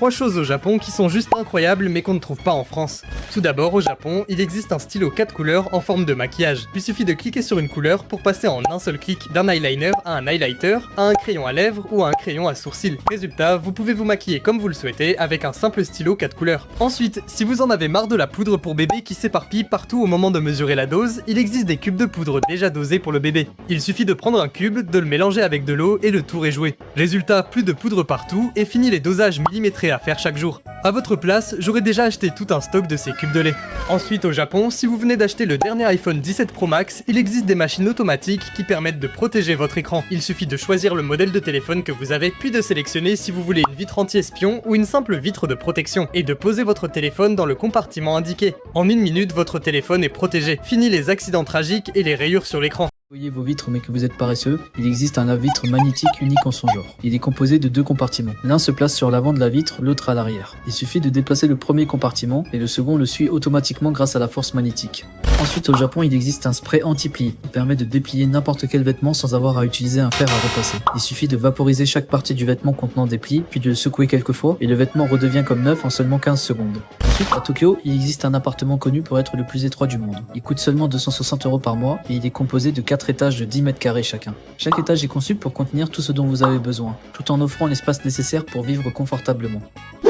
3 choses au Japon qui sont juste incroyables mais qu'on ne trouve pas en France. Tout d'abord, au Japon, il existe un stylo 4 couleurs en forme de maquillage. Il suffit de cliquer sur une couleur pour passer en un seul clic d'un eyeliner à un highlighter, à un crayon à lèvres ou à un crayon à sourcils. Résultat, vous pouvez vous maquiller comme vous le souhaitez avec un simple stylo 4 couleurs. Ensuite, si vous en avez marre de la poudre pour bébé qui s'éparpille partout au moment de mesurer la dose, il existe des cubes de poudre déjà dosés pour le bébé. Il suffit de prendre un cube, de le mélanger avec de l'eau et le tour est joué. Résultat, plus de poudre partout et fini les dosages millimétrés à faire chaque jour. À votre place, j'aurais déjà acheté tout un stock de ces cubes de lait. Ensuite, au Japon, si vous venez d'acheter le dernier iPhone 17 Pro Max, il existe des machines automatiques qui permettent de protéger votre écran. Il suffit de choisir le modèle de téléphone que vous avez, puis de sélectionner si vous voulez une vitre anti-espion ou une simple vitre de protection, et de poser votre téléphone dans le compartiment indiqué. En 1 minute, votre téléphone est protégé. Fini les accidents tragiques et les rayures sur l'écran. Voyez vos vitres mais que vous êtes paresseux, il existe un lave-vitre magnétique unique en son genre. Il est composé de 2 compartiments. L'un se place sur l'avant de la vitre, l'autre à l'arrière. Il suffit de déplacer le premier compartiment et le second le suit automatiquement grâce à la force magnétique. Ensuite, au Japon, il existe un spray anti-pli qui permet de déplier n'importe quel vêtement sans avoir à utiliser un fer à repasser. Il suffit de vaporiser chaque partie du vêtement contenant des plis, puis de le secouer quelques fois et le vêtement redevient comme neuf en seulement 15 secondes. Ensuite, à Tokyo, il existe un appartement connu pour être le plus étroit du monde. Il coûte seulement 260 € par mois et il est composé de 4 étages de 10 mètres carrés chacun. Chaque étage est conçu pour contenir tout ce dont vous avez besoin, tout en offrant l'espace nécessaire pour vivre confortablement.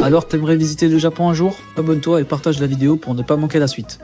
Alors, t'aimerais visiter le Japon un jour? Abonne-toi et partage la vidéo pour ne pas manquer la suite.